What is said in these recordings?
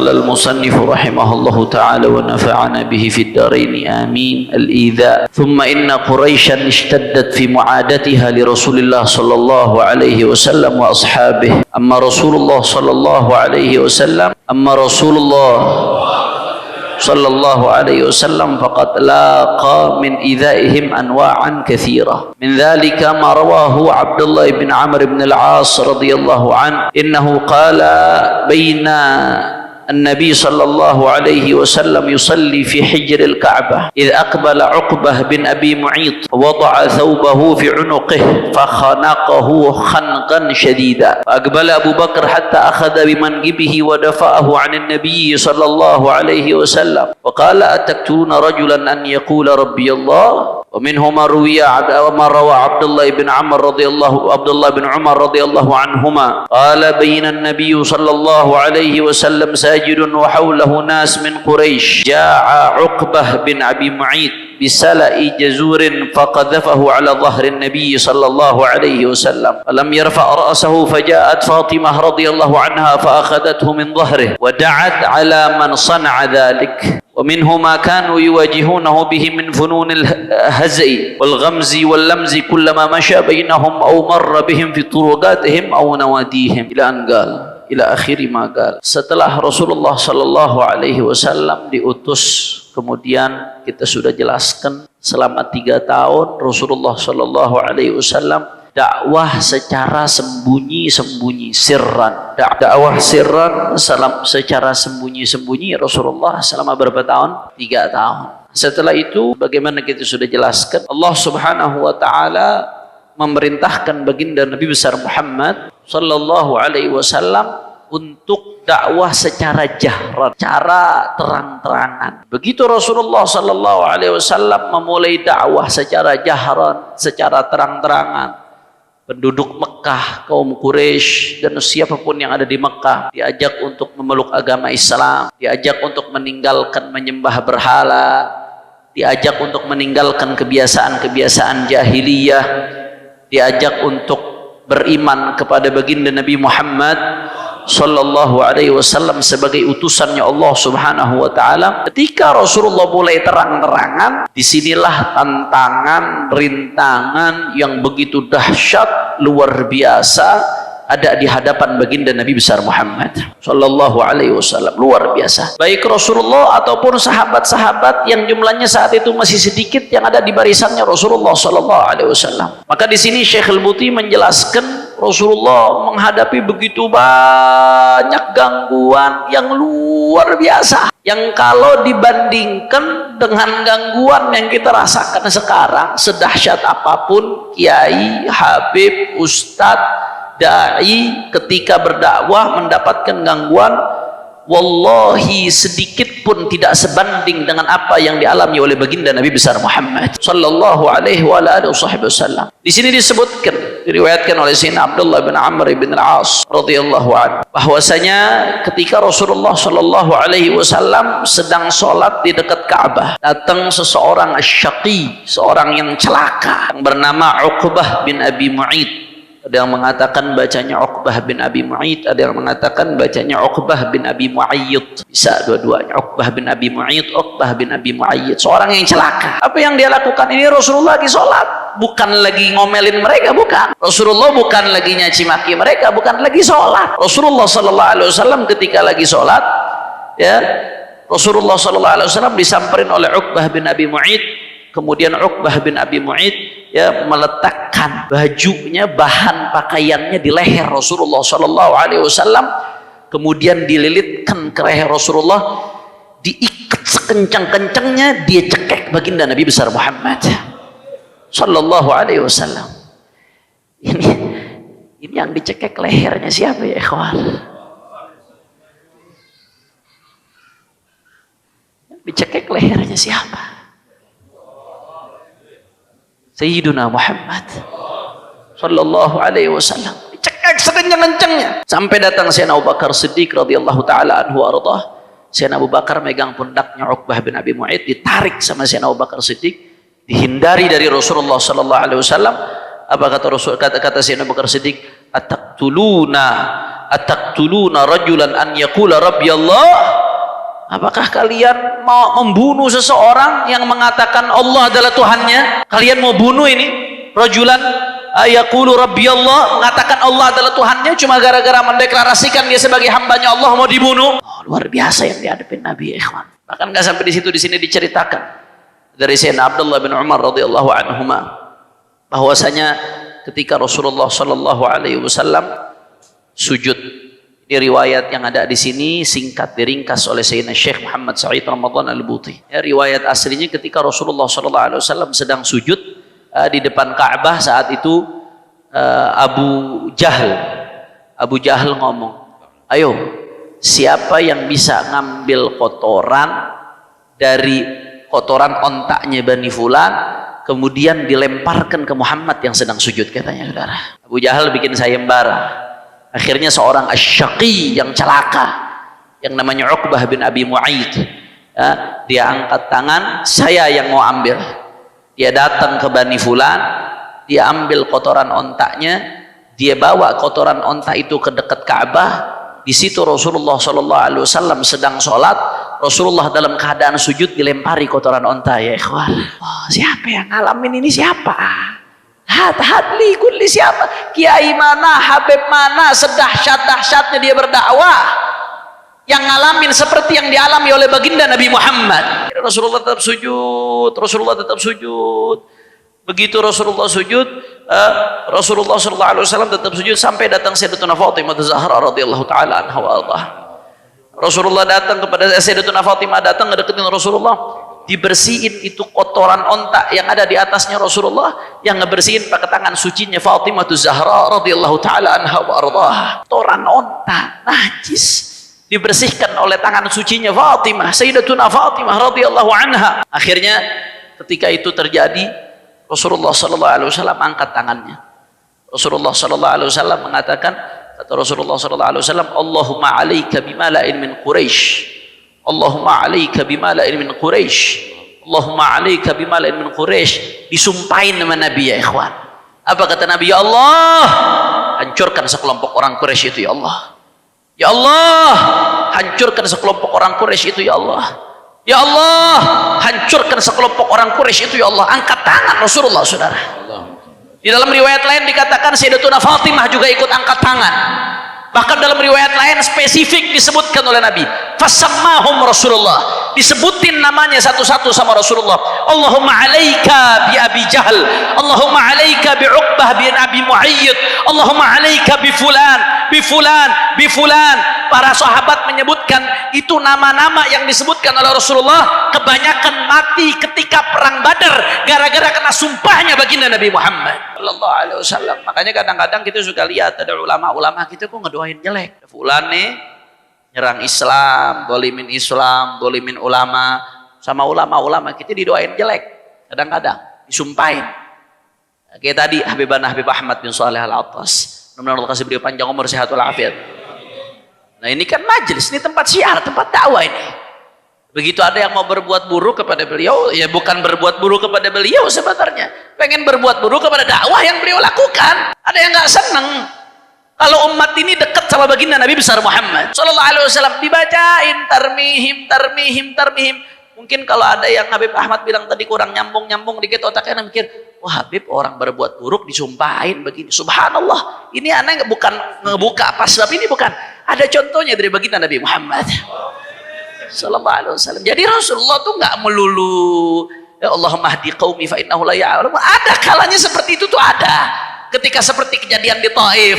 قال المصنف رحمه الله تعالى ونفعنا به في الدارين آمين. الإيذاء. ثم إن قريشا اشتدت في معادتها لرسول الله صلى الله عليه وسلم وأصحابه. أما رسول الله صلى الله عليه وسلم صلى الله عليه وسلم فقد لاقى من إيذائهم أنواعا كثيرة. من ذلك ما رواه عبد الله بن عمرو بن العاص رضي الله عنه إنه قال بين النبي صلى الله عليه وسلم يصلي في حجر الكعبة إذ أقبل عقبة بن أبي معيط ووضع ثوبه في عنقه فخنقه خنقا شديدا فأقبل أبو بكر حتى أخذ بمنكبه ودفعه عن النبي صلى الله عليه وسلم وقال أتقتلون رجلا أن يقول ربي الله. ومنه ما روى عبد الله بن عمر رضي الله عنهما قال بين النبي صلى الله عليه وسلم ساجد وحوله ناس من قريش جاء عقبة بن أبي معيط بسلأ جزور فقذفه على ظهر النبي صلى الله عليه وسلم فلم يرفع رأسه فجاءت فاطمة رضي الله عنها فأخذته من ظهره ودعت على من صنع ذلك. ومنه ما كانوا يواجهونه به من فنون الهزء والغمز واللمز كلما مشى بينهم أو مر بهم في طرقاتهم أو نواديهم إلى أن قال إلى آخر ما قال. Setelah Rasulullah sallallahu alaihi wasallam diutus, kemudian kita sudah jelaskan selama 3 tahun Rasulullah sallallahu alaihi wasallam dakwah secara sembunyi-sembunyi, sirran. Dakwah sirran secara sembunyi-sembunyi Rasulullah selama berapa tahun? 3 tahun. Setelah itu bagaimana kita sudah jelaskan, Allah Subhanahu wa taala memerintahkan baginda Nabi besar Muhammad sallallahu alaihi wasallam untuk dakwah secara jahran, cara terang-terangan. Begitu Rasulullah sallallahu alaihi wasallam memulai dakwah secara jahran, secara terang-terangan, penduduk Mekah, kaum Quraisy dan siapapun yang ada di Mekah diajak untuk memeluk agama Islam, diajak untuk meninggalkan menyembah berhala, diajak untuk meninggalkan kebiasaan-kebiasaan jahiliyah, diajak untuk beriman kepada baginda Nabi Muhammad sallallahu alaihi wasallam sebagai utusannya Allah Subhanahu wa taala. Ketika Rasulullah mulai terang-terangan, disinilah tantangan, rintangan yang begitu dahsyat, luar biasa ada di hadapan baginda Nabi besar Muhammad sallallahu alaihi wasallam. Luar biasa. Baik Rasulullah ataupun sahabat-sahabat yang jumlahnya saat itu masih sedikit yang ada di barisannya Rasulullah sallallahu alaihi wasallam. Maka di sini Syekh Al-Buti menjelaskan Rasulullah menghadapi begitu banyak gangguan yang luar biasa, yang kalau dibandingkan dengan gangguan yang kita rasakan sekarang, sedahsyat apapun kiai, habib, ustadz, dai ketika berdakwah mendapatkan gangguan, wallahi sedikit pun tidak sebanding dengan apa yang dialami oleh baginda Nabi besar Muhammad sallallahu alaihi wasallam. Di sini disebutkan, diriwayatkan oleh Sayyidina Abdullah bin Amr bin al-As radhiyallahu anhu bahwasanya ketika Rasulullah sallallahu alaihi wasallam sedang sholat di dekat Ka'bah, datang seseorang asyaqi, seorang yang celaka yang bernama Uqbah bin Abi Mu'ayt. Ada yang mengatakan bacanya Uqbah bin Abi Mu'ayt, ada yang mengatakan bacanya Uqbah bin Abi Mu'ayyid. Bisa dua-duanya, Uqbah bin Abi Mu'ayt, Uqbah bin Abi Mu'ayyid. Seorang yang celaka. Apa yang dia lakukan? Ini Rasulullah lagi sholat, bukan lagi ngomelin mereka, bukan. Rasulullah bukan lagi nyaci maki mereka, bukan lagi sholat. Rasulullah sallallahu alaihi wasallam ketika lagi sholat, ya, Rasulullah sallallahu alaihi wasallam disamperin oleh Uqbah bin Abi Mu'ayt. Kemudian Uqbah bin Abi Mu'ayt ya meletakkan bajunya, bahan pakaiannya di leher Rasulullah sallallahu alaihi wasallam, kemudian dililitkan ke leher Rasulullah, diikat sekencang-kencangnya, dia cekek baginda Nabi besar Muhammad sallallahu alaihi wasallam. Ini yang dicekek lehernya siapa ya ikhwan? Dicekek lehernya siapa? Sayyiduna Muhammad sallallahu alaihi wasallam. Dicekek sekencang-kencangnya sampai datang Sayyidina Abu Bakar Siddiq radhiyallahu taala anhu ardah. Sayyidina Abu Bakar megang pundaknya Uqbah bin Abi Mu'ayt, ditarik sama Sayyidina Abu Bakar Siddiq, dihindari dari Rasulullah sallallahu alaihi wasallam. Apa kata Sayyidina Abu Bakar Siddiq? Ataqtuluna ataqtuluna rajulan an yaqula rabbi Allah? Apakah kalian mau membunuh seseorang yang mengatakan Allah adalah Tuhannya? Kalian mau bunuh ini rajulan yaqulu rabbi Allah, mengatakan Allah adalah Tuhannya, cuma gara-gara mendeklarasikan dia sebagai hambanya Allah mau dibunuh? Luar biasa yang dihadapin Nabi, ikhwan. Bahkan nggak sampai di situ, di sini diceritakan dari Sayyidina Abdullah bin Umar radhiyallahu anhuma bahwasanya ketika Rasulullah sallallahu alaihi wasallam sujud, ini riwayat yang ada di sini singkat diringkas oleh Sayyidina Syekh Muhammad Sa'id Ramadan Al-Buti. Ya, riwayat aslinya ketika Rasulullah sallallahu alaihi wasallam sedang sujud di depan Ka'bah, saat itu Abu Jahal ngomong, ayo siapa yang bisa ngambil kotoran dari kotoran ontaknya Bani Fulan kemudian dilemparkan ke Muhammad yang sedang sujud, katanya saudara. Abu Jahal bikin sayembara. Akhirnya seorang asyaqi yang celaka yang namanya Uqbah bin Abi Mu'aid, ya, dia angkat tangan, saya yang mau ambil. Dia datang ke Bani Fulan, dia ambil kotoran ontaknya, dia bawa kotoran ontak itu ke dekat Ka'bah. Di situ Rasulullah SAW sedang sholat, Rasulullah dalam keadaan sujud dilempari kotoran onta, ya ikhwan. Oh, siapa yang ngalamin ini? Siapa? Hat-hatli kulli, siapa? Kiai mana, Habib mana, sedahsyat-dahsyatnya dia berdakwah, yang ngalamin seperti yang dialami oleh baginda Nabi Muhammad. Rasulullah tetap sujud. Begitu Rasulullah sujud, Rasulullah SAW tetap sujud sampai datang Sayyidatuna Fatimah Az-Zahra radhiyallahu taala anha wa ardhah. Rasulullah datang kepada Sayyidatuna Fatimah, datang ngedeketin Rasulullah, dibersihin itu kotoran ontak yang ada di atasnya Rasulullah, yang ngebersihin pakai tangan sucinya Fatimah Az-Zahra radhiyallahu taala anha wa ardhah. Kotoran ontak najis dibersihkan oleh tangan sucinya Fatimah, Sayyidatuna Fatimah radhiyallahu anha. Akhirnya ketika itu terjadi, Rasulullah sallallahu alaihi wasallam angkat tangannya. Rasulullah sallallahu alaihi wasallam mengatakan, kata Rasulullah sallallahu alaihi wasallam, Allahumma 'alaika bimala'in min Quraisy. Allahumma 'alaika bimala'in min Quraisy. Allahumma 'alaika bimala'in min Quraisy. Disumpahin sama Nabi, ya ikhwan. Apa kata Nabi? Ya Allah, hancurkan sekelompok orang Quraisy itu, ya Allah. Ya Allah, hancurkan sekelompok orang Quraisy itu, ya Allah. Ya Allah, hancurkan sekelompok orang Quraisy itu, ya Allah. Angkat tangan Rasulullah, saudara. Di dalam riwayat lain dikatakan Sayyidatuna Fatimah juga ikut angkat tangan. Bahkan dalam riwayat lain spesifik disebutkan oleh Nabi, fasammahum Rasulullah, disebutin namanya satu-satu sama Rasulullah. Allahumma 'alaika bi Abi Jahal, Allahumma 'alaika bi Uqbah bin Abi Mu'ayyid, Allahumma 'alaika bi fulan, bi fulan, bi fulan. Para sahabat menyebutkan itu nama-nama yang disebutkan oleh Rasulullah, kebanyakan mati ketika perang Badar gara-gara kena sumpahnya baginda Nabi Muhammad sallallahu alaihi wasallam. Makanya kadang-kadang kita suka lihat ada ulama-ulama kita kok ngedoain jelek. Fulan nih nyerang Islam, dolimin ulama, sama ulama-ulama kita didoain jelek. Kadang-kadang disumpahin. Kayak tadi Habib Ahmad bin Shalih Al-Attas. Mudah-mudahan Allah kasih beliau panjang umur, sehat walafiat. Nah, ini kan majelis, ini tempat syiar, tempat dakwah ini. Begitu ada yang mau berbuat buruk kepada beliau, ya bukan berbuat buruk kepada beliau sebenarnya, pengen berbuat buruk kepada dakwah yang beliau lakukan. Ada yang nggak seneng kalau umat ini dekat sama baginda Nabi besar Muhammad sallallahu alaihi wasallam, dibacain tarmihim. Mungkin kalau ada yang Habib Ahmad bilang tadi kurang nyambung dikit, otaknya mikir, wah Habib orang berbuat buruk disumpahin begini, subhanallah. Ini aneh, bukan ngebuka pas bab ini, bukan. Ada contohnya dari baginda Nabi Muhammad sallallahu alaihi wasallam. Jadi Rasulullah tuh nggak melulu ya Allahumma hdi qaumi fa innahu la ya'lamu. Ada kalanya seperti itu tuh ada. Ketika seperti kejadian di Taif,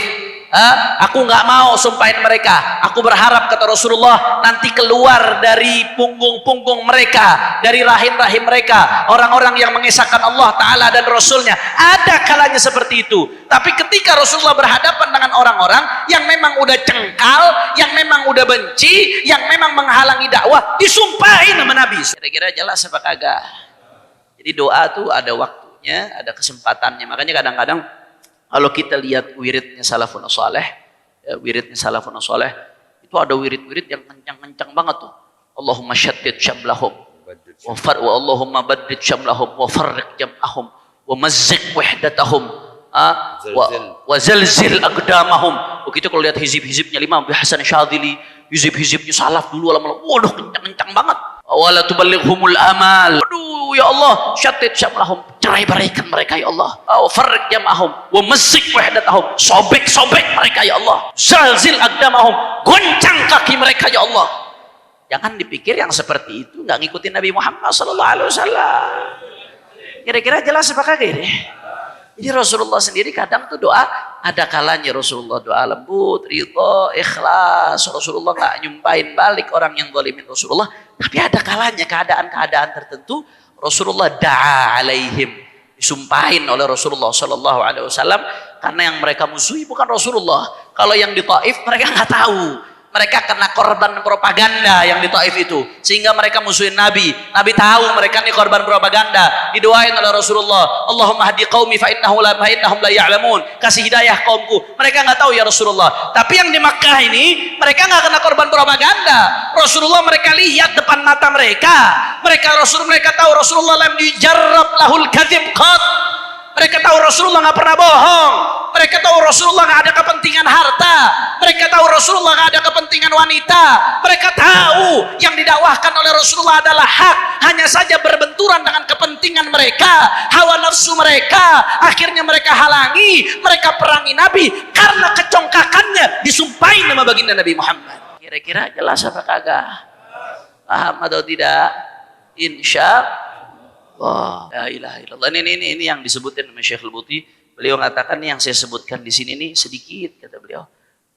aku nggak mau sumpahin mereka. Aku berharap, kata Rasulullah, nanti keluar dari punggung-punggung mereka, dari rahim-rahim mereka, orang-orang yang mengesahkan Allah Ta'ala dan Rasulnya. Ada kalanya seperti itu. Tapi ketika Rasulullah berhadapan dengan orang-orang yang memang udah cengkal, yang memang udah benci, yang memang menghalangi dakwah, disumpahin sama Nabi. Kira-kira jelas apa kagak? Jadi doa tuh ada waktunya, ada kesempatannya. Makanya kadang-kadang kalau kita lihat wiridnya salafun saleh, ya, wiridnya salafun saleh itu ada wirid-wirid yang kencang-kencang banget tuh. Allahumma syaddid syamlahum wa Allahumma baddid syamlahum wa farriq jam'ahum wa mazziq wahdatahum wa zalzil aqdamahum Begitu kalau lihat hizib-hizibnya Imam Hasan Syadzili, hizib-hizibnya salaf dulu lama-lama, waduh kencang-kencang banget. Wala tuballighumul amal. Aduh ya Allah, syatit syamlahum, cerai beraikan mereka ya Allah. Farriq jamahum, wa mazzik wahdatahum, sobek-sobek mereka ya Allah. Zalzil aqdamahum, goncang kaki mereka ya Allah. Jangan dipikir yang seperti itu nggak ngikutin Nabi Muhammad sallallahu alaihi wasallam. Kira-kira jelas apa kagak ini? Jadi Rasulullah sendiri kadang tuh doa, ada kalanya Rasulullah doa lembut, ridho, ikhlas. Rasulullah nggak nyumpahin balik orang yang zalimin Rasulullah. Tapi ada kalanya keadaan-keadaan tertentu Rasulullah da'a alaihim, disumpahin oleh Rasulullah sallallahu alaihi wasallam karena yang mereka musuhi bukan Rasulullah. Kalau yang di Taif mereka nggak tahu. Mereka kena korban propaganda yang di Taif itu, sehingga mereka musuhin Nabi. Nabi tahu mereka ini korban propaganda. Didoain oleh Rasulullah, Allahumma hadi qaumi fa innahum la ya'lamun. Kasih hidayah kaumku. Mereka nggak tahu ya Rasulullah. Tapi yang di Makkah ini mereka nggak kena korban propaganda. Rasulullah mereka lihat depan mata mereka. Mereka tahu Rasulullah lam yujarrab lahul kadzib qat. Mereka tahu Rasulullah nggak pernah bohong. Mereka tahu Rasulullah nggak ada kepentingan harta. Mereka tahu Rasulullah nggak ada kepentingan wanita. Mereka tahu yang didakwahkan oleh Rasulullah adalah hak. Hanya saja berbenturan dengan kepentingan mereka, hawa nafsu mereka. Akhirnya mereka halangi, mereka perangi Nabi karena kecongkakannya disumpahin nama baginda Nabi Muhammad. Kira-kira jelas apa kagak? Paham atau tidak? Insya Allah. La ilaha illallah. Ini yang disebutin oleh Syekh Al-Buti. Beliau mengatakan yang saya sebutkan di sini nih sedikit, kata beliau.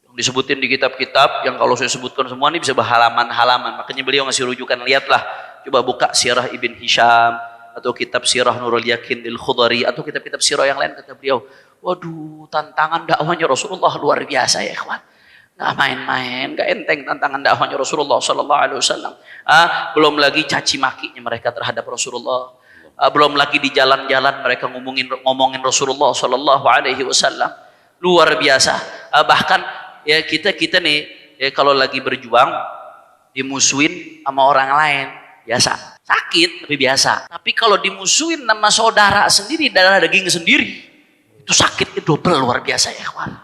Yang disebutin di kitab-kitab yang kalau saya sebutkan semua ini bisa berhalaman-halaman. Makanya beliau ngasih rujukan, lihatlah, coba buka Sirah Ibn Hisham atau kitab Sirah Nurul Yakin Lil Khudari atau kitab-kitab sirah yang lain, kata beliau. Waduh, tantangan dakwahnya Rasulullah luar biasa ya, ikhwan. Nggak main-main, nggak enteng tantangan dakwahnya Rasulullah sallallahu alaihi wasallam. Belum lagi caci makinya mereka terhadap Rasulullah. Belum lagi di jalan-jalan mereka ngomongin Rasulullah sallallahu alaihi wasallam. Luar biasa. Bahkan ya kita nih ya, kalau lagi berjuang dimusuhin sama orang lain biasa, sakit tapi biasa. Tapi kalau dimusuhin sama saudara sendiri, darah daging sendiri, itu sakitnya double, luar biasa ya kawan.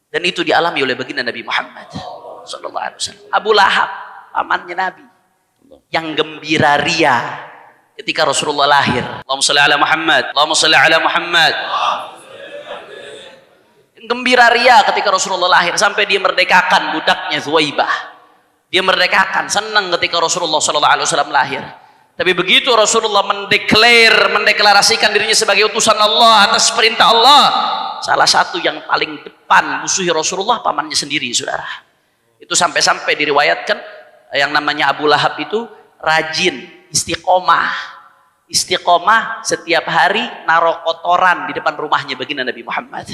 Dan itu dialami oleh baginda Nabi Muhammad sallallahu alaihi wasallam. Abu Lahab, pamannya Nabi, yang gembira ria ketika Rasulullah lahir. Allahumma shalli ala Muhammad, Allahumma shalli ala Muhammad. Gembira ria ketika Rasulullah lahir sampai dia merdekakan budaknya Zuwaibah. Dia merdekakan, senang ketika Rasulullah sallallahu alaihi wasallam lahir. Tapi begitu Rasulullah mendeklarasikan dirinya sebagai utusan Allah atas perintah Allah, salah satu yang paling depan musuhi Rasulullah pamannya sendiri, saudara. Itu sampai-sampai diriwayatkan yang namanya Abu Lahab itu rajin istiqomah setiap hari naruh kotoran di depan rumahnya baginda Nabi Muhammad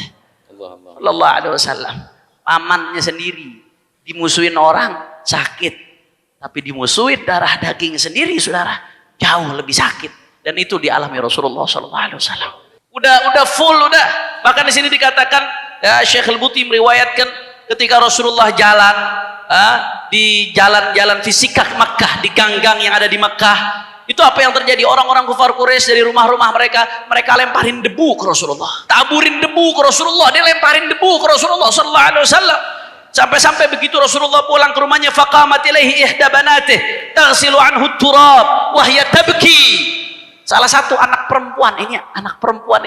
sallallahu alaihi wasallam. Pamannya sendiri dimusuhin orang sakit, tapi dimusuhin darah daging sendiri, saudara, jauh lebih sakit. Dan itu dialami Rasulullah sallallahu alaihi wasallam. Udah full. Bahkan di sini dikatakan ya, Syekh Al-Buti meriwayatkan ketika Rasulullah jalan di jalan-jalan fisikah Makkah, di gang-gang yang ada di Makkah, itu apa yang terjadi? Orang-orang kufar Quraisy dari rumah-rumah mereka lemparin debu ke Rasulullah, taburin debu ke Rasulullah, dia lemparin debu ke Rasulullah sallallahu alaihi wasallam. Sampai-sampai begitu Rasulullah pulang ke rumahnya, faqamat ilaihi ihda banatih taghsilu anhu turab wa hiya tabki. Salah satu anak perempuan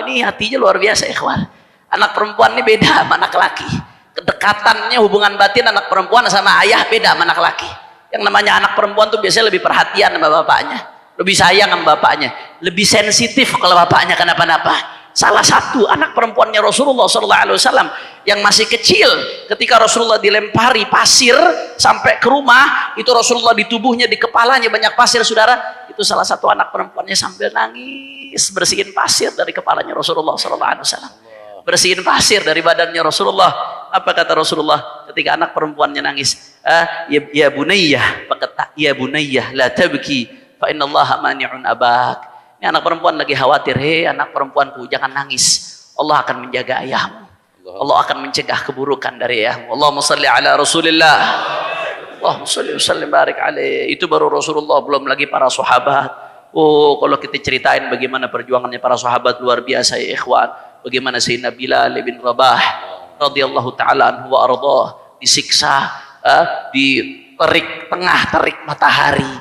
ini hatinya luar biasa, ikhwan. Anak perempuan ini beda sama anak laki. Kedekatannya, hubungan batin anak perempuan sama ayah beda sama anak laki. Yang namanya anak perempuan tuh biasanya lebih perhatian sama bapaknya, lebih sayang sama bapaknya, lebih sensitif kalau bapaknya kenapa-napa. Salah satu anak perempuannya Rasulullah sallallahu alaihi wasallam yang masih kecil, ketika Rasulullah dilempari pasir sampai ke rumah, itu Rasulullah di tubuhnya, di kepalanya banyak pasir, saudara. Itu salah satu anak perempuannya sambil nangis bersihin pasir dari kepalanya Rasulullah sallallahu alaihi wasallam, bersihin pasir dari badannya Rasulullah. Apa kata Rasulullah ketika anak perempuannya nangis? Ya bunayyah, ya bunayyah la tabki fa innallaha mani'un abak. Ini anak perempuan lagi khawatir, anak perempuanku jangan nangis, Allah akan menjaga ayahmu, Allah akan mencegah keburukan dari ayahmu. Allahumma shalli ala Rasulillah, Allahumma shalli wa sallim barik alaihi. Itu baru Rasulullah, belum lagi para sahabat. Oh, kalau kita ceritain bagaimana perjuangannya para sahabat luar biasa ya ikhwan. Bagaimana Sayyidina Bilal bin Rabah radhiyallahu taala anhu wa ardhah, disiksa di tengah terik matahari,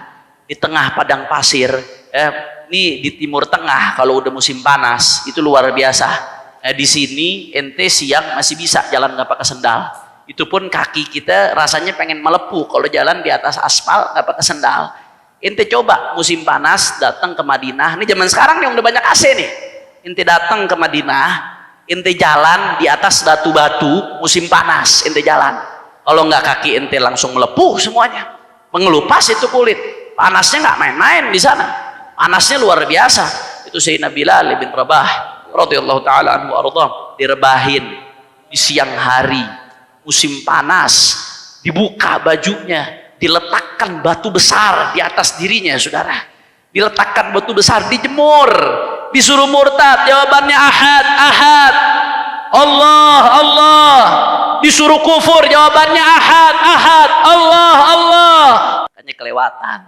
di tengah padang pasir. Ini di Timur Tengah kalau udah musim panas itu luar biasa. Di sini ente siang masih bisa jalan nggak pakai sendal. Itu pun kaki kita rasanya pengen melepuh kalau jalan di atas aspal nggak pakai sendal. Ente coba musim panas datang ke Madinah. Ini zaman sekarang yang udah banyak AC nih. Ente datang ke Madinah, ente jalan di atas batu-batu musim panas, ente jalan. Kalau nggak kaki ente langsung melepuh semuanya, mengelupas itu kulit. Panasnya nggak main-main di sana. Panasnya luar biasa. Itu Sayyidina Bilal bin Rabah radhiyallahu taala anhu ardhah direbahin di siang hari musim panas, dibuka bajunya, diletakkan batu besar di atas dirinya, saudara. Diletakkan batu besar, dijemur, disuruh murtad, jawabannya ahad, ahad. Allah, Allah. Disuruh kufur, jawabannya ahad, ahad. Allah, Allah. Hanya kelewatan.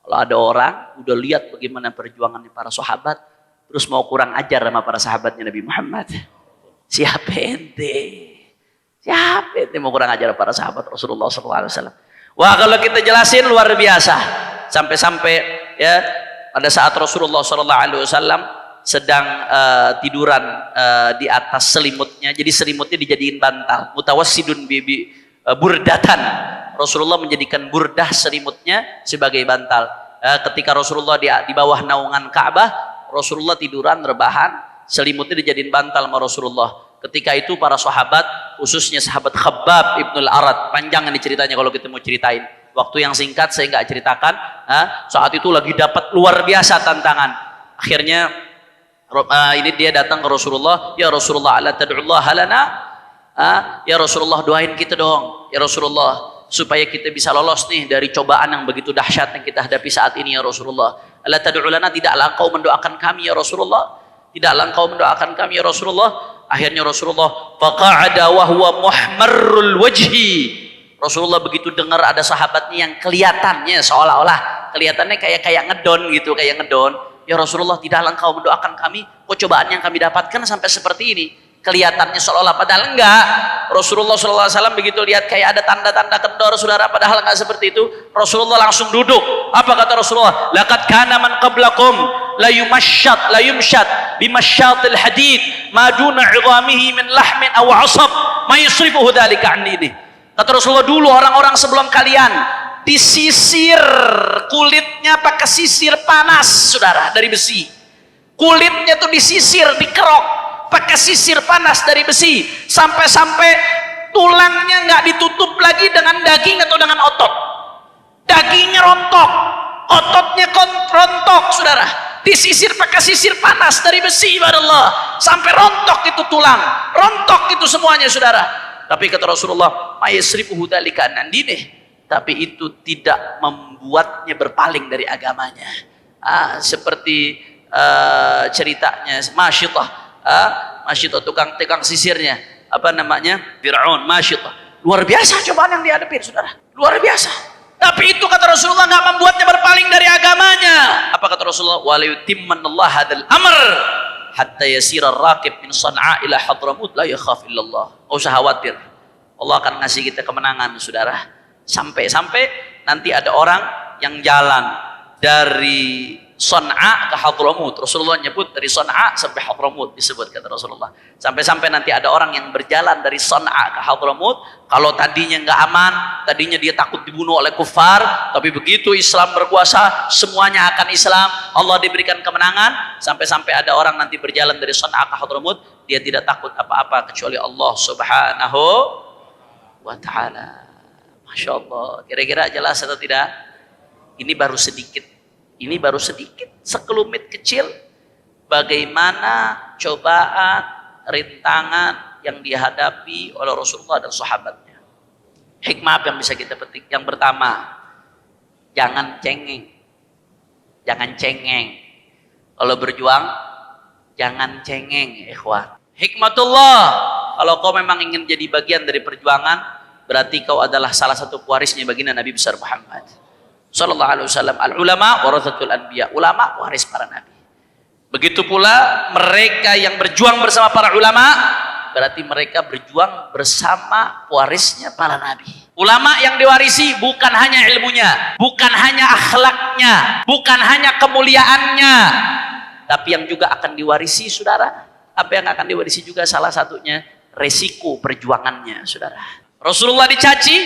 Kalau ada orang udah lihat bagaimana perjuangannya para sahabat, terus mau kurang ajar sama para sahabatnya Nabi Muhammad. Siapa ente? Siapa ente mau kurang ajar para sahabat Rasulullah SAW? Wah, kalau kita jelasin luar biasa. Sampai-sampai ya pada saat Rasulullah SAW sedang tiduran di atas selimutnya. Jadi selimutnya dijadiin bantal. Mutawassidun bibi burdatan. Rasulullah menjadikan burdah selimutnya sebagai bantal. Ketika Rasulullah di bawah naungan Ka'bah, Rasulullah tiduran rebahan, selimutnya dijadiin bantal sama Rasulullah. Ketika itu para sahabat, khususnya sahabat Khabbab ibnul Arad, panjang ini ceritanya kalau kita mau ceritain. Waktu yang singkat saya nggak ceritakan. Saat itu lagi dapat luar biasa tantangan. Akhirnya ini dia datang ke Rasulullah, ya Rasulullah, ala tad'ullah lana, ya Rasulullah doain kita dong, ya Rasulullah, supaya kita bisa lolos nih dari cobaan yang begitu dahsyat yang kita hadapi saat ini, ya Rasulullah. Ala tad'u lana, tidaklah engkau mendoakan kami ya Rasulullah, tidaklah engkau mendoakan kami ya Rasulullah. Akhirnya Rasulullah faqa'ada wa huwa muhmarrul wajhi. Rasulullah begitu dengar ada sahabatnya yang kelihatannya seolah-olah kelihatannya kayak ngedon gitu, kayak ngedon. Ya Rasulullah, tidaklah engkau mendoakan kami, kok cobaan yang kami dapatkan sampai seperti ini. Kelihatannya seolah-olah, padahal enggak. Rasulullah SAW begitu lihat kayak ada tanda-tanda kendor, saudara, padahal enggak seperti itu. Rasulullah langsung duduk. Apa kata Rasulullah? Laqad kana man qablakum la yumshat bimasyatil hadid ma duna 'idhamihi min lahmin aw 'asab ma yusrifuhu dzalika 'an dinihi. Kata Rasulullah, dulu orang-orang sebelum kalian disisir kulitnya pakai sisir panas, saudara, dari besi. Kulitnya tuh disisir, dikerok pakai sisir panas dari besi, sampai-sampai tulangnya nggak ditutup lagi dengan daging atau dengan otot. Dagingnya rontok, ototnya rontok, saudara. Disisir pakai sisir panas dari besi, subhanallah, sampai rontok itu tulang, rontok itu semuanya, saudara. Tapi kata Rasulullah, mayasrifuhu dzalika an dinih, tapi itu tidak membuatnya berpaling dari agamanya. Seperti ceritanya Masyitah, Masyitah tukang sisirnya, apa namanya, Fir'aun. Masyitah, luar biasa cobaan yang dihadapi, saudara, luar biasa. Tapi itu kata Rasulullah nggak membuatnya berpaling dari agamanya. Apa kata Rasulullah? Wa la yutimmanallahu hadzal amr hatta yasira ar-raqib min San'a ila Hadramut la yakhaf illallah. Enggak usah khawatir, Allah akan ngasih kita kemenangan, saudara. Sampai-sampai nanti ada orang yang jalan dari San'a ke Hadramut. Rasulullah nyebut dari San'a sampai Hadramut, disebut kata Rasulullah. Sampai-sampai nanti ada orang yang berjalan dari San'a ke Hadramut. Kalau tadinya nggak aman, tadinya dia takut dibunuh oleh kufar, tapi begitu Islam berkuasa, semuanya akan Islam, Allah diberikan kemenangan. Sampai-sampai ada orang nanti berjalan dari San'a ke Hadramut, dia tidak takut apa-apa kecuali Allah Subhanahu wa ta'ala. Masya Allah, kira-kira jelas atau tidak? Ini baru sedikit. Ini baru sedikit, sekelumit kecil bagaimana cobaan, rintangan yang dihadapi oleh Rasulullah dan sahabatnya. Hikmah apa yang bisa kita petik? Yang pertama, jangan cengeng. Jangan cengeng. Kalau berjuang, jangan cengeng, ikhwan. Hikmatullah, kalau kau memang ingin jadi bagian dari perjuangan, berarti kau adalah salah satu pewarisnya baginda Nabi besar Muhammad sallallahu alaihi wasallam. Al ulama warathatul anbiya, ulama waris para nabi. Begitu pula mereka yang berjuang bersama para ulama, berarti mereka berjuang bersama pewarisnya para nabi. Ulama yang diwarisi bukan hanya ilmunya, bukan hanya akhlaknya, bukan hanya kemuliaannya, tapi yang juga akan diwarisi, saudara, apa yang akan diwarisi juga salah satunya resiko perjuangannya, saudara. Rasulullah dicaci,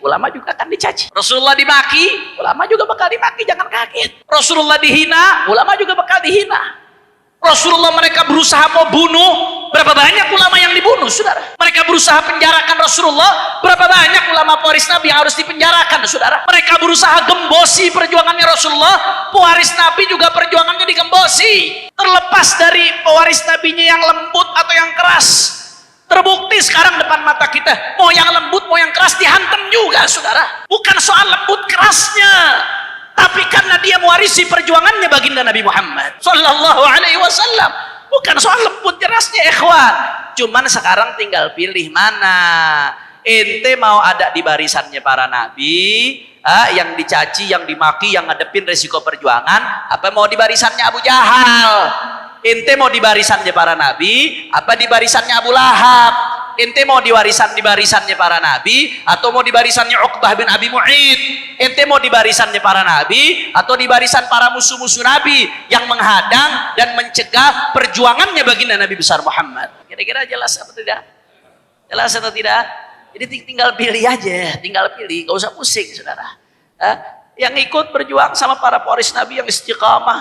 ulama juga akan dicaci. Rasulullah dimaki, ulama juga bakal dimaki, jangan kaget. Rasulullah dihina, ulama juga bakal dihina. Rasulullah mereka berusaha mau bunuh, berapa banyak ulama yang dibunuh, saudara. Mereka berusaha penjarakan Rasulullah, berapa banyak ulama pewaris Nabi yang harus dipenjarakan, saudara. Mereka berusaha gembosi perjuangannya Rasulullah, pewaris Nabi juga perjuangannya digembosi. Terlepas dari pewaris Nabinya yang lembut atau yang keras, terbukti sekarang depan mata kita, mau yang lembut mau yang keras dihantam juga, saudara. Bukan soal lembut kerasnya, tapi karena dia mewarisi perjuangannya baginda Nabi Muhammad sallallahu alaihi wasallam. Bukan soal lembut kerasnya, ikhwan. Cuman sekarang tinggal pilih mana. Ente mau ada di barisannya para nabi, yang dicaci, yang dimaki, yang ngadepin resiko perjuangan, apa mau di barisannya Abu Jahal? Ente mau di barisannya para nabi, apa di barisannya Abu Lahab? Ente mau di barisannya para nabi, atau mau di barisannya Uqbah bin Abi Mu'id? Ente mau di barisannya para nabi, atau di barisan para musuh-musuh nabi yang menghadang dan mencegah perjuangannya baginda Nabi besar Muhammad? Kira-kira jelas apa tidak? Jelas atau tidak? Jadi tinggal pilih aja, tinggal pilih, gak usah pusing, saudara. Yang ikut berjuang sama para pewaris Nabi yang istiqamah,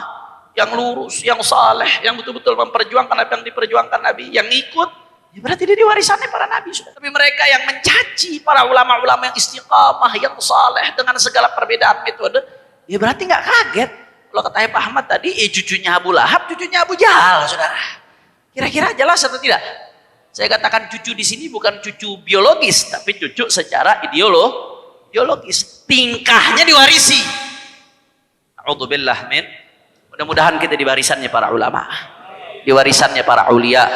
yang lurus, yang saleh, yang betul-betul memperjuangkan apa yang diperjuangkan Nabi, yang ikut, ya berarti dia diwarisannya para Nabi, saudara. Tapi mereka yang mencaci para ulama-ulama yang istiqamah, yang saleh dengan segala perbedaan metode, ya berarti nggak kaget kalau kata Pak Ahmad tadi, cucunya Abu Lahab, cucunya Abu Jahal, saudara. Kira-kira jelas atau tidak? Saya katakan cucu di sini bukan cucu biologis, tapi cucu secara ideologis. Tingkahnya diwarisi. A'udzubillah min. Mudah-mudahan kita di barisannya para ulama, di barisannya para ulia,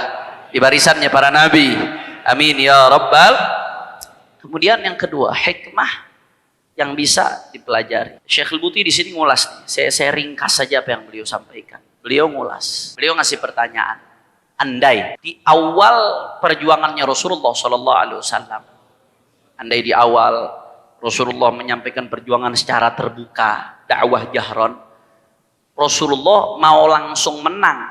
di barisannya para nabi. Amin ya rabbal. Kemudian yang kedua, hikmah yang bisa dipelajari. Syekh Al-Buti di sini ngulas nih. Saya ringkas saja apa yang beliau sampaikan. Beliau ngulas. Beliau ngasih pertanyaan. Andai di awal perjuangannya Rasulullah Sallallahu Alaihi Wasallam, andai di awal Rasulullah menyampaikan perjuangan secara terbuka, dakwah jahron, Rasulullah mau langsung menang,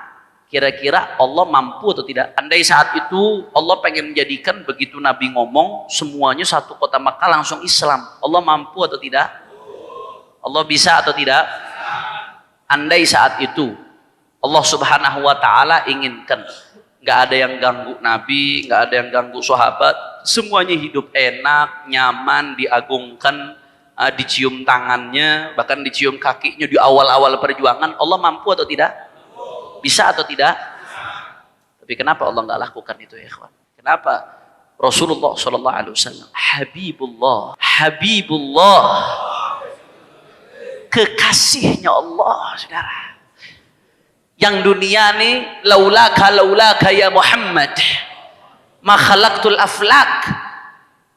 kira-kira Allah mampu atau tidak? Andai saat itu Allah pengen menjadikan begitu Nabi ngomong semuanya satu kota Makkah langsung Islam, Allah mampu atau tidak? Allah bisa atau tidak? Andai saat itu Allah Subhanahu wa Ta'ala inginkan nggak ada yang ganggu Nabi, nggak ada yang ganggu sahabat, semuanya hidup enak, nyaman, diagungkan, dicium tangannya, bahkan dicium kakinya di awal-awal perjuangan, Allah mampu atau tidak? Bisa atau tidak? Tapi kenapa Allah nggak lakukan itu, ya ikhwan? Kenapa? Rasulullah Sallallahu Alaihi Wasallam Habibullah, kekasihnya Allah, saudara. Yang dunia nih laulaka ya Muhammad ma khalaqtul aflak,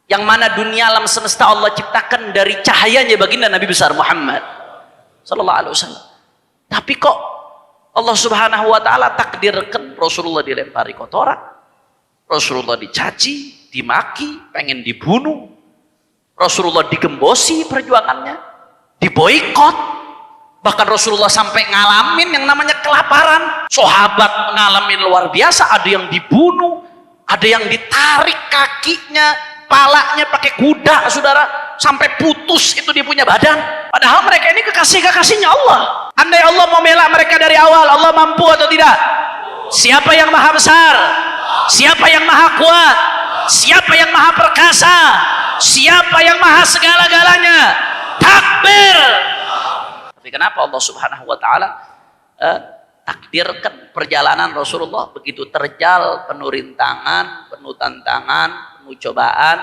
yang mana dunia alam semesta Allah ciptakan dari cahayanya baginda Nabi besar Muhammad sallallahu alaihi wasallam. Tapi kok Allah Subhanahu wa taala takdirkan Rasulullah dilempari kotoran, Rasulullah dicaci, dimaki, pengen dibunuh, Rasulullah digembosi perjuangannya, diboikot. Bahkan Rasulullah sampai ngalamin yang namanya kelaparan. Sahabat ngalamin luar biasa, ada yang dibunuh, ada yang ditarik kakinya, palanya pakai kuda, saudara, sampai putus itu dia punya badan. Padahal mereka ini kekasih-kekasihnya Allah. Andai Allah mau bela mereka dari awal, Allah mampu atau tidak? Siapa yang maha besar? Siapa yang maha kuat? Siapa yang maha perkasa? Siapa yang maha segala-galanya? Takbir. Tapi kenapa Allah Subhanahu wa taala takdirkan perjalanan Rasulullah begitu terjal, penuh rintangan, penuh tantangan, penuh cobaan,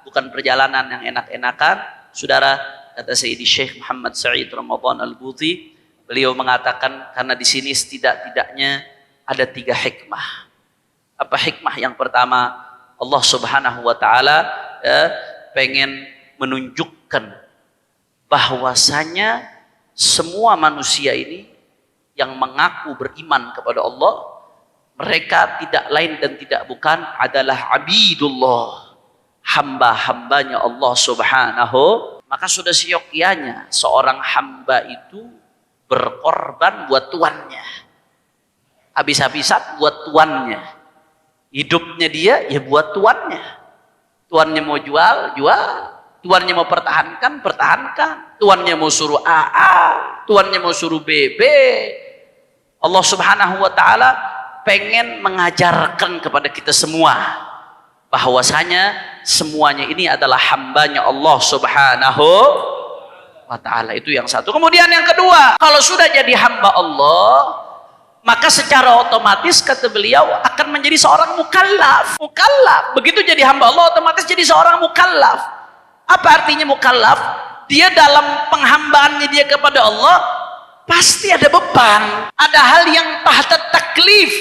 bukan perjalanan yang enak-enakan. Saudara, kata Sayyidi Syekh Muhammad Sa'id Ramadan Al-Buti, beliau mengatakan karena di sini setidak-tidaknya ada 3 hikmah. Apa hikmah? Yang pertama, Allah Subhanahu wa taala pengen menunjukkan bahwasanya semua manusia ini yang mengaku beriman kepada Allah, Mereka tidak lain dan tidak bukan adalah abidullah, hamba-hambanya Allah subhanahu. Maka sudah seyogyanya seorang hamba itu berkorban buat tuannya, habis-habisan buat tuannya. Hidupnya dia ya buat tuannya. Tuannya mau jual, jual. Tuannya mau pertahankan, pertahankan. Tuannya mau suruh AA, tuannya mau suruh BB. Allah subhanahu wa ta'ala pengen mengajarkan kepada kita semua bahwasanya semuanya ini adalah hambanya Allah subhanahu wa ta'ala. Itu yang satu. Kemudian yang kedua, kalau sudah jadi hamba Allah, maka secara otomatis kata beliau akan menjadi seorang mukallaf. Mukallaf. Begitu jadi hamba Allah otomatis jadi seorang mukallaf. Apa artinya mukallaf? Dia dalam penghambaannya dia kepada Allah pasti ada beban. Ada hal yang tahta taklif.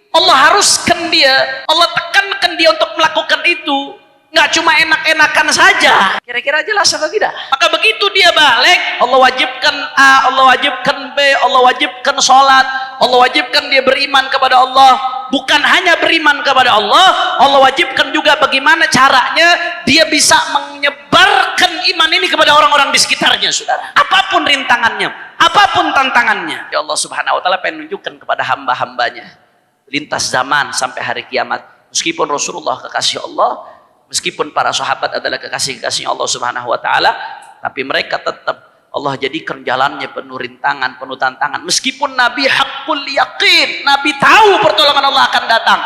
Allah haruskan dia, Allah tekankan dia untuk melakukan itu. Nggak cuma enak-enakan saja. Kira-kira jelas atau tidak? Maka begitu dia balik, Allah wajibkan A, Allah wajibkan B, Allah wajibkan sholat, Allah wajibkan dia beriman kepada Allah. Bukan hanya beriman kepada Allah, Allah wajibkan juga bagaimana caranya dia bisa menyebarkan iman ini kepada orang-orang di sekitarnya, saudara. Apapun rintangannya, apapun tantangannya, ya Allah subhanahu wa ta'ala pengen menunjukkan kepada hamba-hambanya lintas zaman sampai hari kiamat. Meskipun Rasulullah kekasih Allah, meskipun para sahabat adalah kekasih-kekasihnya Allah subhanahu wa ta'ala, tapi mereka tetap Allah jadikan jalannya penuh rintangan, penuh tantangan. Meskipun Nabi hakul yakin, Nabi tahu pertolongan Allah akan datang,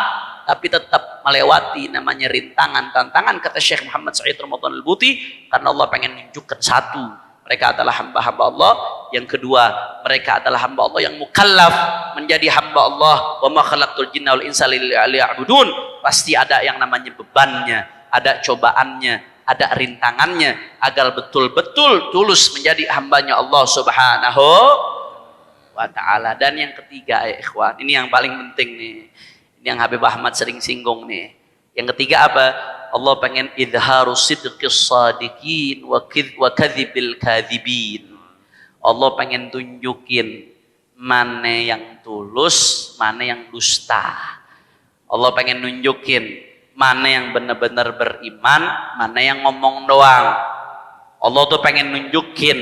tapi tetap melewati namanya rintangan, tantangan. Kata Syekh Muhammad Sa'id Ramadan Al-Buti, karena Allah pengen menunjukkan satu, mereka adalah hamba-hamba Allah. Yang kedua, mereka adalah hamba Allah yang mukallaf menjadi hamba Allah. Wa ma khalaqtul jinna wal insa illa liya'budun. Pasti ada yang namanya bebannya, ada cobaannya, ada rintangannya, agar betul-betul tulus menjadi hambanya Allah subhanahu wa ta'ala. Dan yang ketiga ya ikhwan, ini yang paling penting nih, ini yang Habib Ahmad sering singgung nih. Yang ketiga apa? Allah pengen idharu sidqis sadiqin wa kadhibil kadhibin. Allah pengen tunjukin mana yang tulus, mana yang dusta. Allah pengen nunjukin mana yang benar-benar beriman, mana yang ngomong doang. Allah tuh pengen nunjukin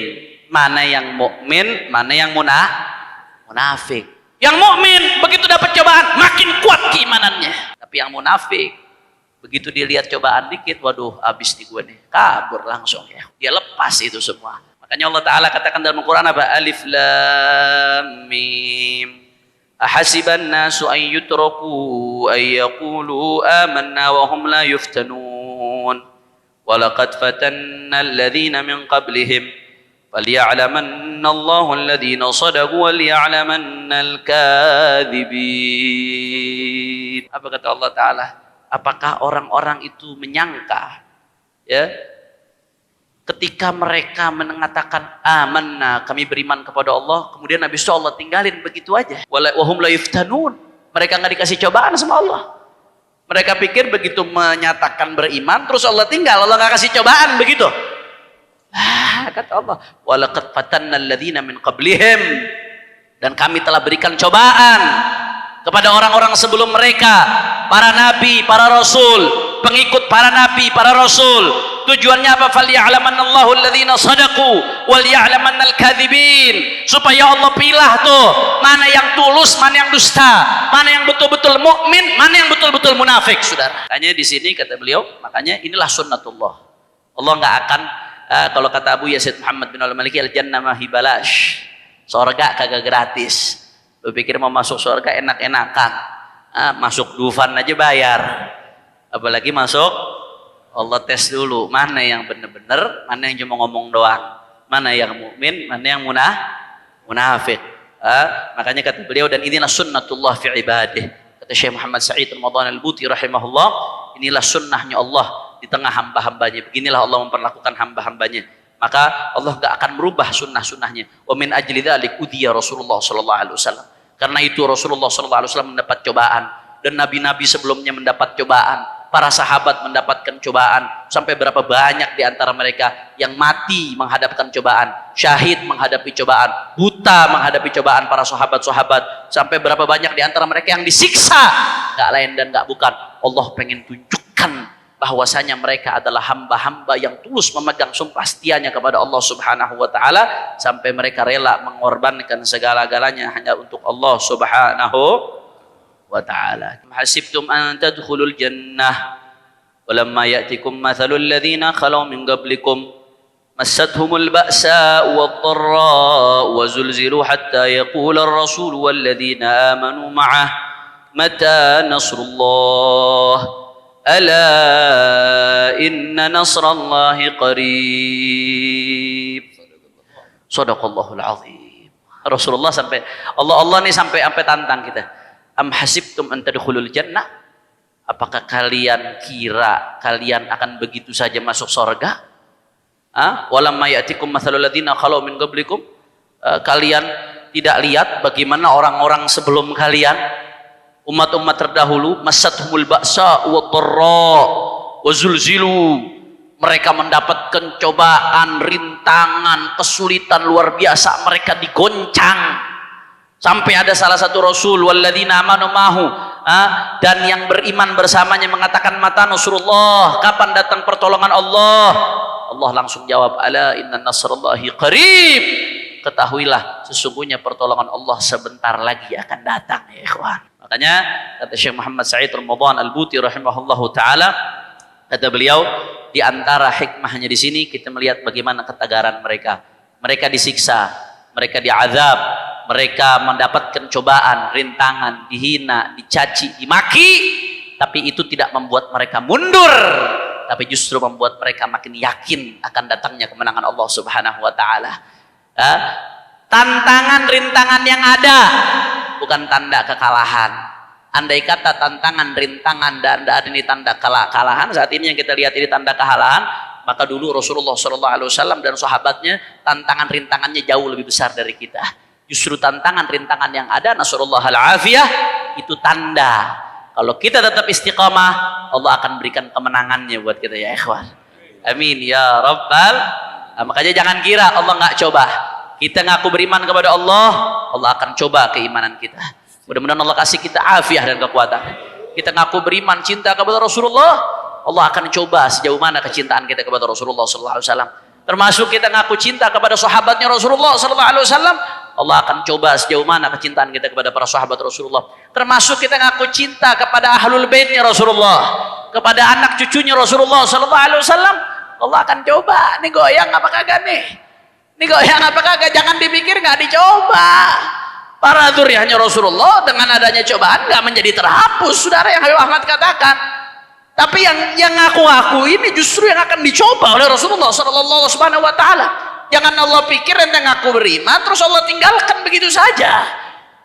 mana yang mukmin, mana yang munafik. Yang mukmin begitu dapat cobaan makin kuat keimanannya. Tapi yang munafik begitu dilihat cobaan dikit, waduh habis di gue nih, kabur langsung ya. Dia lepas itu semua. Makanya Allah Ta'ala katakan dalam Al-Quran apa? Alif Lam Mim. Ahasiban nasu an yutraku an yaqulu amanna wa hum la yuftanun. Walaqad fatanna alladhina min qablihim falya'lamanna Allahu alladhina sadaqu wa liya'lamanna al-kadhibin. Apa kata Allah Ta'ala? Apakah orang-orang itu menyangka ya ketika mereka mengatakan amanna, kami beriman kepada Allah, kemudian habis itu Allah tinggalin begitu aja. Wahum la yuftanun, mereka nggak dikasih cobaan sama Allah. Mereka pikir begitu menyatakan beriman terus Allah tinggal, Allah nggak kasih cobaan begitu. Kata Allah, walaqad fatanna alladhina min qablihim, dan kami telah berikan cobaan kepada orang-orang sebelum mereka, para nabi, para rasul, pengikut para nabi, para rasul. Tujuannya apa? Falya'lamannallahu alladhina sadaqu wal ya'lamanna al-kadhibin. Supaya Allah pilah tuh mana yang tulus, mana yang dusta, mana yang betul-betul mukmin, mana yang betul-betul munafik, saudara. Makanya di sini kata beliau, makanya inilah sunnatullah. Allah nggak akan kalau kata Abu Yazid Muhammad bin Al-Maliki, al-jannah ma hibalash. Surga kagak gratis. Lu pikir mau masuk surga enak-enakan, masuk Dufan aja bayar, apalagi masuk Allah tes dulu mana yang benar-benar, mana yang cuma ngomong doang, mana yang mukmin, mana yang munafik. Makanya kata beliau, dan inilah sunnatullah fi ibadih. Kata Syekh Muhammad Sa'id Ramadan Al-Buti rahimahullah, inilah sunnahnya Allah di tengah hamba-hambanya. Beginilah Allah memperlakukan hamba-hambanya. Maka Allah gak akan merubah sunnah-sunnahnya. Wa min ajli dzalik udiya Rasulullah sallallahu alaihi wasallam. Karena itu Rasulullah sallallahu alaihi wasallam mendapat cobaan, dan nabi-nabi sebelumnya mendapat cobaan. para sahabat mendapatkan cobaan, sampai berapa banyak di antara mereka yang mati menghadapkan cobaan, syahid menghadapi cobaan, buta menghadapi cobaan para sahabat-sahabat, sampai berapa banyak di antara mereka yang disiksa, nggak lain dan nggak bukan, Allah pengen tunjukkan bahwasanya mereka adalah hamba-hamba yang tulus memegang sumpah setianya kepada Allah Subhanahu wa taala, sampai mereka rela mengorbankan segala-galanya hanya untuk Allah Subhanahu wa ta'ala. Hasibtum an tadkhulul jannah walamma ya'tikum mathalul ladzina khalu min qablikum massathumul ba'sa'u wadh-dharra'u wa zulzilu hatta yaqula ar-rasul wal ladzina amanu ma'ah mata nasrullah ala inna nasrallahi qarib. Shadaqallahul azim. Rasulullah sampai Allah nih sampai tantang kita. Am hasibtum an tadkhulul jannah? Apakah kalian kira kalian akan begitu saja masuk surga? Walamma ya'tikum mathalul ladzina khalu min qablikum? Kalian tidak lihat bagaimana orang-orang sebelum kalian, umat-umat terdahulu, massathumul ba'sa wadh-dharra wa zulzilu, mereka mendapatkan cobaan, rintangan, kesulitan luar biasa, mereka digoncang. Sampai ada salah satu Rasul walladzina amanu mahu, dan yang beriman bersamanya mengatakan mata nasrullah, kapan datang pertolongan Allah? Allah langsung jawab, ala inna nasrallahi qarib. Ketahuilah sesungguhnya pertolongan Allah sebentar lagi akan datang ya ikhwan. Makanya kata Syekh Muhammad Sa'id Ramadan Al-Buti rahimahullahu taala, kata beliau, di antara hikmahnya di sini kita melihat bagaimana ketegaran mereka. Mereka disiksa, mereka diazab, mereka mendapatkan cobaan, rintangan, dihina, dicaci, dimaki, tapi itu tidak membuat mereka mundur, tapi justru membuat mereka makin yakin akan datangnya kemenangan Allah Subhanahu wa taala. Tantangan, rintangan yang ada bukan tanda kekalahan. Andai kata tantangan, rintangan dan ini tanda kekalahan, saat ini yang kita lihat ini tanda kekalahan, maka dulu Rasulullah SAW dan sahabatnya tantangan rintangannya jauh lebih besar dari kita. Justru tantangan rintangan yang ada, nasallallahu al-afiyah, itu tanda kalau kita tetap istiqamah, Allah akan berikan kemenangannya buat kita ya ikhwan. Amin ya rabbal. Makanya jangan kira Allah nggak coba. Kita ngaku beriman kepada Allah, Allah akan coba keimanan kita. Mudah-mudahan Allah kasih kita afiah dan kekuatan. Kita ngaku beriman, cinta kepada Rasulullah, Allah akan coba sejauh mana kecintaan kita kepada Rasulullah SAW. Termasuk kita ngaku cinta kepada sahabatnya Rasulullah SAW, Allah akan coba sejauh mana kecintaan kita kepada para sahabat Rasulullah. Termasuk kita ngaku cinta kepada ahlul baitnya Rasulullah, kepada anak cucunya Rasulullah SAW, Allah akan coba. Ini goyang apa kagak nih? Ini goyang apa kagak? Jangan dipikir nggak dicoba. Para dzurriyyahnya Rasulullah dengan adanya cobaan nggak menjadi terhapus, saudara yang Habib Ahmad katakan. Tapi yang ngaku-ngaku ini justru yang akan dicoba oleh Rasulullah Sallallahu Subhanahu Wa Taala. Jangan Allah pikir ente ngaku beriman terus Allah tinggalkan begitu saja.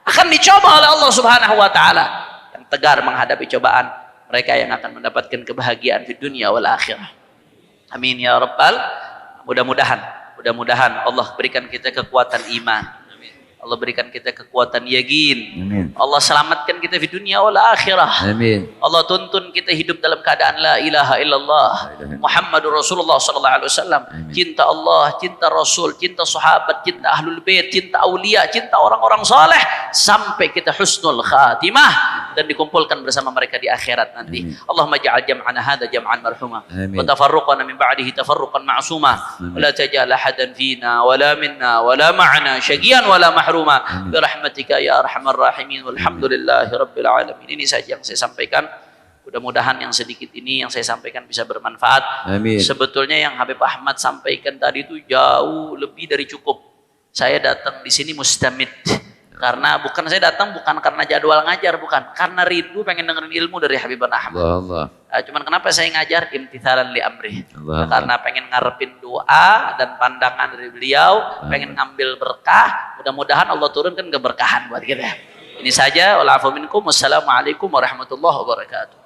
Akan dicoba oleh Allah Subhanahu Wa Taala. Yang tegar menghadapi cobaan, mereka yang akan mendapatkan kebahagiaan di dunia wal akhirah. Amin ya rabbal. Mudah-mudahan Allah berikan kita kekuatan iman. Allah berikan kita kekuatan yakin. Amin. Allah selamatkan kita di dunia wal akhirah. Amin. Allah tuntun kita hidup dalam keadaan la ilaha illallah Muhammadur Rasulullah sallallahu alaihi wasallam. Cinta Allah, cinta Rasul, cinta sahabat, cinta ahlul bait, cinta aulia, cinta orang-orang saleh sampai kita husnul khatimah dan dikumpulkan bersama mereka di akhirat nanti. Allahumma ja'al jam'ana hadza jam'an marhuma wa tafarruqana min ba'dihi tafarruqan ma'suma wa la taj'al ahadan fina wala minna wala ma'ana syaqiyan wala mahrum birahmatika ya arhamar rahimin walhamdulillahi rabbil alamin. Ini saja yang saya sampaikan. Mudah-mudahan yang sedikit ini yang saya sampaikan bisa bermanfaat. Amin. Sebetulnya yang Habib Ahmad sampaikan tadi itu jauh lebih dari cukup. Saya datang di sini mustamid karena saya datang bukan karena jadwal ngajar, bukan karena rindu pengen dengerin ilmu dari Habib Ahmad. Allah. Cuman kenapa saya ngajar imtithalan li amri? Karena pengen ngarepin doa dan pandangan dari beliau, pengen ngambil berkah. Mudah-mudahan Allah turunkan keberkahan buat kita. Ini saja. Wassalamualaikum warahmatullahi wabarakatuh.